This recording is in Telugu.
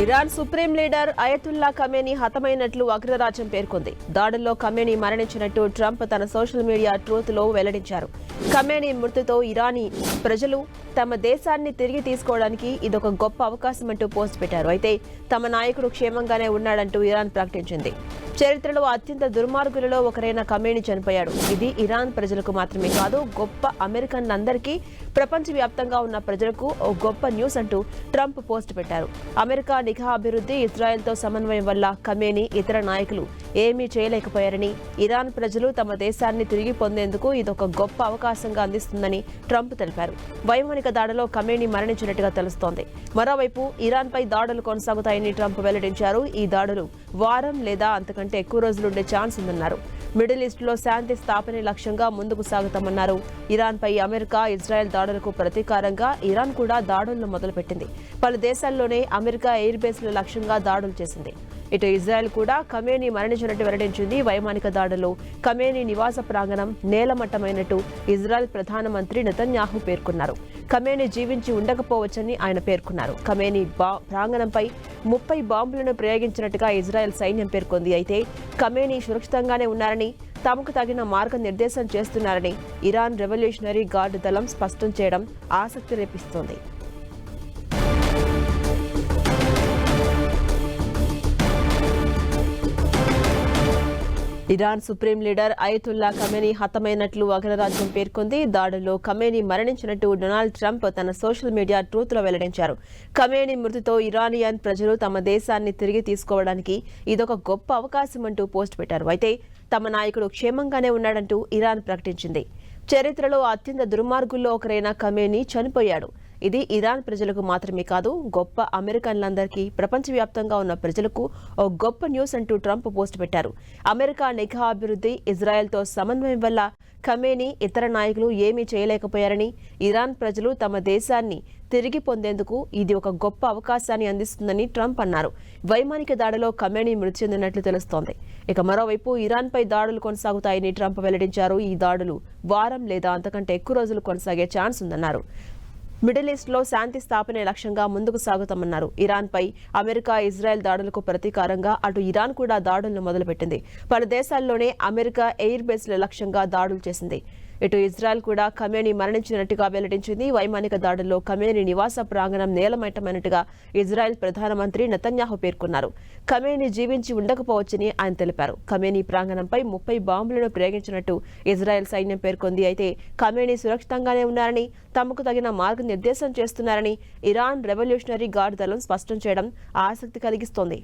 Iran supreme leader Ayatollah Khamenei హతమైనట్లు అగ్రరాజ్యం పేర్కొంది. దాడుల్లో ఖమేనీ మరణించినట్టు ట్రంప్ తన సోషల్ మీడియా ట్రూత్ లో వెల్లడించారు. ఖమేనీ మృతితో ఇరానీ ప్రజలు తమ దేశాన్ని తిరిగి తీసుకోవడానికి ఇదొక గొప్ప అవకాశం అంటూ పోస్ట్ పెట్టారు. అయితే తమ నాయకుడు క్షేమంగానే ఉన్నాడంటూ ఇరాన్ ప్రకటించింది. చరిత్రలో అత్యంత దుర్మార్గులలో ఒకరైన ఖమేనీ చనిపోయాడు. ఇది ఇరాన్ ప్రజలకు మాత్రమే కాదు, గొప్ప అమెరికన్లందరికీ, ప్రపంచవ్యాప్తంగా ఉన్న ప్రజలకు ఓ గొప్ప న్యూస్ అంటూ ట్రంప్ పోస్ట్ పెట్టారు. అమెరికా నిఘా అభివృద్ధి, ఇజ్రాయెల్తో సమన్వయం వల్ల ఖమేనీ ఇతర నాయకులు ఏమీ చేయలేకపోయారని, ఇరాన్ ప్రజలు తమ దేశాన్ని తిరిగి పొందేందుకు ఇదొక గొప్ప అవకాశంగా అందిస్తుందని ట్రంప్ తెలిపారు. వైమానిక దాడిలో ఖమేనీ మరణించినట్టుగా తెలుస్తోంది. మరోవైపు ఇరాన్పై దాడులు కొనసాగుతాయని ట్రంప్ వెల్లడించారు. ఈ దాడులు వారం లేదా అంతకంటే ఎక్కువ రోజులుండే ఛాన్స్ ఉందన్నారు. మిడిల్ ఈస్ట్ లో శాంతి స్థాపనే లక్ష్యంగా ముందుకు సాగుతామన్నారు. ఇరాన్పై అమెరికా, ఇజ్రాయెల్ దాడులకు ప్రతీకారంగా ఇరాన్ కూడా దాడులను మొదలుపెట్టింది. పలు దేశాల్లోనే అమెరికా ఎయిర్ బేస్ల లక్ష్యంగా దాడులు చేసింది. ఇటు ఇజ్రాయెల్ కూడా ఖమేనీ మరణించినట్టు వెల్లడించింది. వైమానిక దాడుల్లో ఖమేనీ నివాస ప్రాంగణం నేలమట్టమైనట్టు ఇజ్రాయెల్ ప్రధానమంత్రి నెతన్యాహు పేర్కొన్నారు. ఖమేనీ జీవించి ఉండకపోవచ్చని ఆయన పేర్కొన్నారు. ఖమేనీ ప్రాంగణంపై 30 బాంబులను ప్రయోగించినట్టుగా ఇజ్రాయెల్ సైన్యం పేర్కొంది. అయితే ఖమేనీ సురక్షితంగానే ఉన్నారని, తమకు తగిన మార్గనిర్దేశం చేస్తున్నారని ఇరాన్ రెవల్యూషనరీ గార్డ్ దళం స్పష్టం చేయడం ఆసక్తి రేపిస్తోంది. Iran supreme leader Ayatollah Khamenei హతమైనట్లు అగ్రరాజ్యం పేర్కొంది. దాడుల్లో ఖమేనీ మరణించినట్టు డొనాల్డ్ ట్రంప్ తన సోషల్ మీడియా ట్రూత్ లో వెల్లడించారు. ఖమేనీ మృతితో ఇరానియన్ ప్రజలు తమ దేశాన్ని తిరిగి తీసుకోవడానికి ఇదొక గొప్ప అవకాశం అంటూ పోస్ట్ పెట్టారు. అయితే తమ నాయకుడు క్షేమంగానే ఉన్నాడంటూ ఇరాన్ ప్రకటించింది. చరిత్రలో అత్యంత దుర్మార్గుల్లో ఒకరైన ఖమేనీ చనిపోయాడు. ఇది ఇరాన్ ప్రజలకు మాత్రమే కాదు, గొప్ప అమెరికన్లందరికీ, ప్రపంచవ్యాప్తంగా ఉన్న ప్రజలకు ఓ గొప్ప న్యూస్ అంటూ ట్రంప్ పోస్ట్ పెట్టారు. అమెరికా నిఘా అభివృద్ధి, ఇజ్రాయెల్తో సమన్వయం వల్ల ఖమేనీ ఇతర నాయకులు ఏమీ చేయలేకపోయారని, ఇరాన్ ప్రజలు తమ దేశాన్ని తిరిగి పొందేందుకు ఇది ఒక గొప్ప అవకాశాన్ని అందిస్తుందని ట్రంప్ అన్నారు. వైమానిక దాడిలో ఖమేనీ మృతి చెందినట్లు తెలుస్తోంది. ఇక మరోవైపు ఇరాన్పై దాడులు కొనసాగుతాయని ట్రంప్ వెల్లడించారు. ఈ దాడులు వారం లేదా అంతకంటే ఎక్కువ రోజులు కొనసాగే ఛాన్స్ ఉందన్నారు. మిడిల్ ఈస్ట్ లో శాంతి స్థాపనే లక్ష్యంగా ముందుకు సాగుతామన్నారు. ఇరాన్పై అమెరికా, ఇజ్రాయెల్ దాడులకు ప్రతీకారంగా అటు ఇరాన్ కూడా దాడులను మొదలుపెట్టింది. పలు దేశాల్లోనే అమెరికా ఎయిర్ బేస్ల లక్ష్యంగా దాడులు చేసింది. ఇటు ఇజ్రాయెల్ కూడా ఖమేనీ మరణించినట్టుగా వెల్లడించింది. వైమానిక దాడుల్లో ఖమేనీ నివాస ప్రాంగణం నేలమట్టమైనట్టుగా ఇజ్రాయెల్ ప్రధానమంత్రి నెతన్యాహు పేర్కొన్నారు. ఖమేనీ జీవించి ఉండకపోవచ్చని ఆయన తెలిపారు. ఖమేనీ ప్రాంగణంపై 30 బాంబులను ప్రయోగించినట్టు ఇజ్రాయెల్ సైన్యం పేర్కొంది. అయితే ఖమేనీ సురక్షితంగానే ఉన్నారని, తమకు తగిన మార్గనిర్దేశం చేస్తున్నారని ఇరాన్ రెవల్యూషనరీ గార్డ్ దళం స్పష్టం చేయడం ఆసక్తి కలిగిస్తోంది.